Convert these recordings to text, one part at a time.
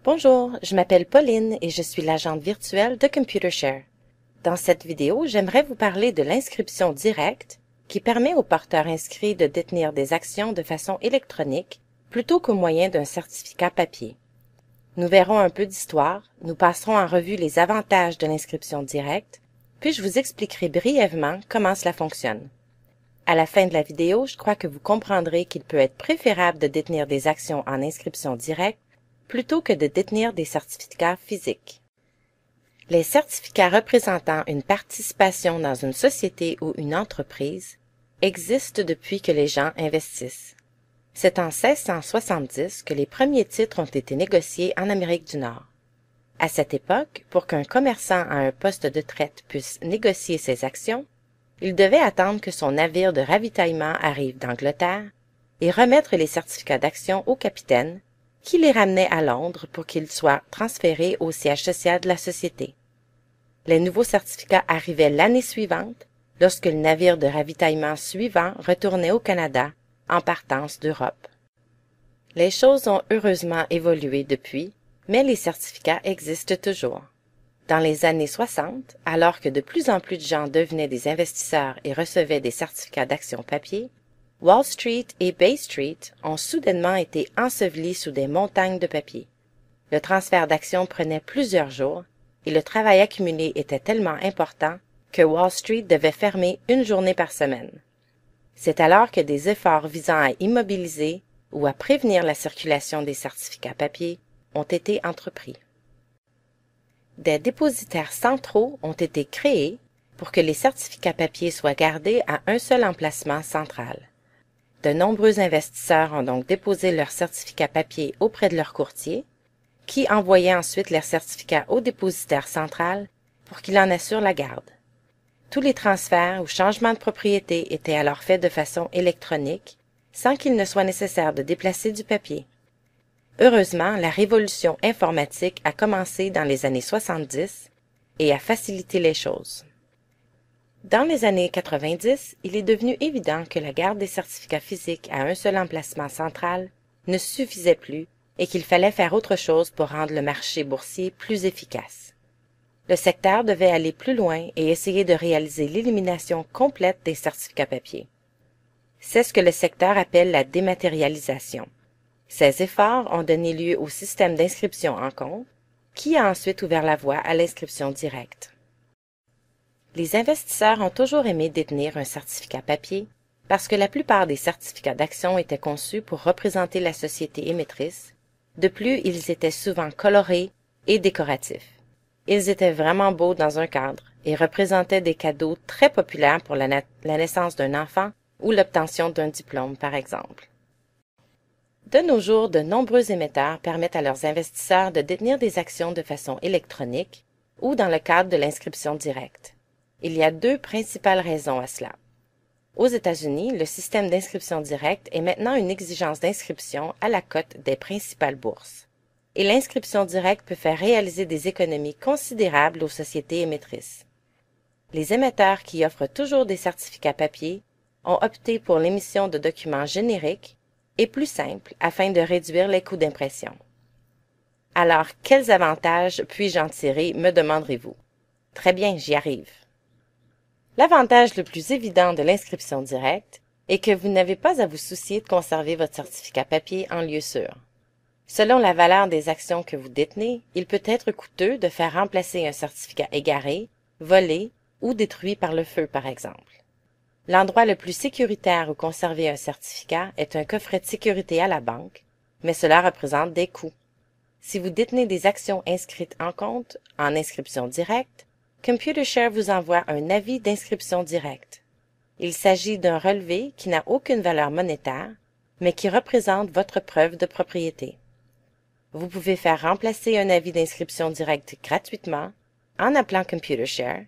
Bonjour, je m'appelle Pauline et je suis l'agente virtuelle de Computershare. Dans cette vidéo, j'aimerais vous parler de l'inscription directe qui permet aux porteurs inscrits de détenir des actions de façon électronique plutôt qu'au moyen d'un certificat papier. Nous verrons un peu d'histoire, nous passerons en revue les avantages de l'inscription directe, puis je vous expliquerai brièvement comment cela fonctionne. À la fin de la vidéo, je crois que vous comprendrez qu'il peut être préférable de détenir des actions en inscription directe plutôt que de détenir des certificats physiques. Les certificats représentant une participation dans une société ou une entreprise existent depuis que les gens investissent. C'est en 1670 que les premiers titres ont été négociés en Amérique du Nord. À cette époque, pour qu'un commerçant à un poste de traite puisse négocier ses actions, il devait attendre que son navire de ravitaillement arrive d'Angleterre et remettre les certificats d'action au capitaine, qui les ramenait à Londres pour qu'ils soient transférés au siège social de la société. Les nouveaux certificats arrivaient l'année suivante, lorsque le navire de ravitaillement suivant retournait au Canada en partance d'Europe. Les choses ont heureusement évolué depuis, mais les certificats existent toujours. Dans les années 60, alors que de plus en plus de gens devenaient des investisseurs et recevaient des certificats d'action papier, Wall Street et Bay Street ont soudainement été ensevelis sous des montagnes de papier. Le transfert d'actions prenait plusieurs jours et le travail accumulé était tellement important que Wall Street devait fermer une journée par semaine. C'est alors que des efforts visant à immobiliser ou à prévenir la circulation des certificats papier ont été entrepris. Des dépositaires centraux ont été créés pour que les certificats papier soient gardés à un seul emplacement central. De nombreux investisseurs ont donc déposé leurs certificats papier auprès de leur courtier, qui envoyait ensuite leurs certificats au dépositaire central pour qu'il en assure la garde. Tous les transferts ou changements de propriété étaient alors faits de façon électronique, sans qu'il ne soit nécessaire de déplacer du papier. Heureusement, la révolution informatique a commencé dans les années 70 et a facilité les choses. Dans les années 90, il est devenu évident que la garde des certificats physiques à un seul emplacement central ne suffisait plus et qu'il fallait faire autre chose pour rendre le marché boursier plus efficace. Le secteur devait aller plus loin et essayer de réaliser l'élimination complète des certificats papier. C'est ce que le secteur appelle la dématérialisation. Ces efforts ont donné lieu au système d'inscription en compte, qui a ensuite ouvert la voie à l'inscription directe. Les investisseurs ont toujours aimé détenir un certificat papier parce que la plupart des certificats d'action étaient conçus pour représenter la société émettrice. De plus, ils étaient souvent colorés et décoratifs. Ils étaient vraiment beaux dans un cadre et représentaient des cadeaux très populaires pour la naissance d'un enfant ou l'obtention d'un diplôme, par exemple. De nos jours, de nombreux émetteurs permettent à leurs investisseurs de détenir des actions de façon électronique ou dans le cadre de l'inscription directe. Il y a deux principales raisons à cela. Aux États-Unis, le système d'inscription directe est maintenant une exigence d'inscription à la cote des principales bourses. Et l'inscription directe peut faire réaliser des économies considérables aux sociétés émettrices. Les émetteurs qui offrent toujours des certificats papier ont opté pour l'émission de documents génériques et plus simples afin de réduire les coûts d'impression. Alors, quels avantages puis-je en tirer, me demanderez-vous? Très bien, j'y arrive. L'avantage le plus évident de l'inscription directe est que vous n'avez pas à vous soucier de conserver votre certificat papier en lieu sûr. Selon la valeur des actions que vous détenez, il peut être coûteux de faire remplacer un certificat égaré, volé ou détruit par le feu, par exemple. L'endroit le plus sécuritaire où conserver un certificat est un coffret de sécurité à la banque, mais cela représente des coûts. Si vous détenez des actions inscrites en compte, en inscription directe, Computershare vous envoie un avis d'inscription directe. Il s'agit d'un relevé qui n'a aucune valeur monétaire, mais qui représente votre preuve de propriété. Vous pouvez faire remplacer un avis d'inscription directe gratuitement en appelant Computershare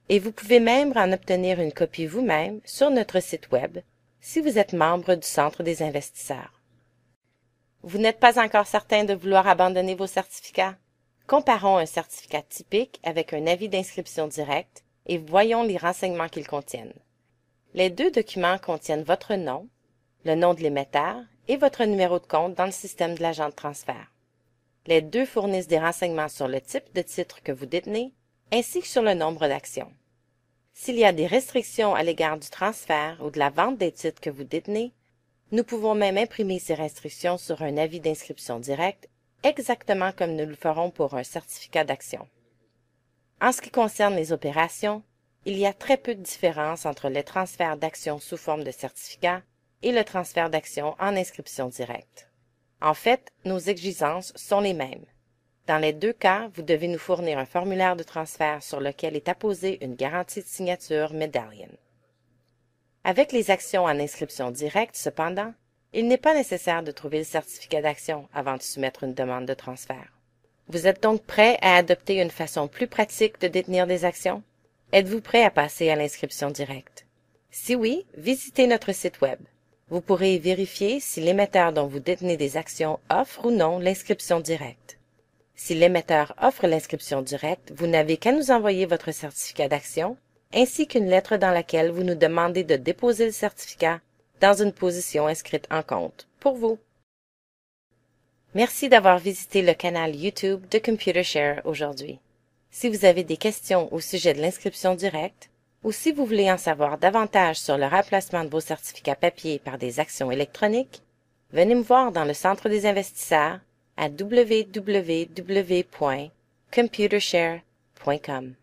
et vous pouvez même en obtenir une copie vous-même sur notre site web si vous êtes membre du Centre des investisseurs. Vous n'êtes pas encore certain de vouloir abandonner vos certificats? Comparons un certificat typique avec un avis d'inscription directe et voyons les renseignements qu'ils contiennent. Les deux documents contiennent votre nom, le nom de l'émetteur et votre numéro de compte dans le système de l'agent de transfert. Les deux fournissent des renseignements sur le type de titre que vous détenez, ainsi que sur le nombre d'actions. S'il y a des restrictions à l'égard du transfert ou de la vente des titres que vous détenez, nous pouvons même imprimer ces restrictions sur un avis d'inscription directe, exactement comme nous le ferons pour un certificat d'action. En ce qui concerne les opérations, il y a très peu de différence entre les transferts d'actions sous forme de certificat et le transfert d'actions en inscription directe. En fait, nos exigences sont les mêmes. Dans les deux cas, vous devez nous fournir un formulaire de transfert sur lequel est apposée une garantie de signature Medallion. Avec les actions en inscription directe, cependant, il n'est pas nécessaire de trouver le certificat d'action avant de soumettre une demande de transfert. Vous êtes donc prêt à adopter une façon plus pratique de détenir des actions? Êtes-vous prêt à passer à l'inscription directe? Si oui, visitez notre site Web. Vous pourrez y vérifier si l'émetteur dont vous détenez des actions offre ou non l'inscription directe. Si l'émetteur offre l'inscription directe, vous n'avez qu'à nous envoyer votre certificat d'action ainsi qu'une lettre dans laquelle vous nous demandez de déposer le certificat dans une position inscrite en compte pour vous. Merci d'avoir visité le canal YouTube de Computershare aujourd'hui. Si vous avez des questions au sujet de l'inscription directe ou si vous voulez en savoir davantage sur le remplacement de vos certificats papier par des actions électroniques, venez me voir dans le Centre des investisseurs à www.computershare.com.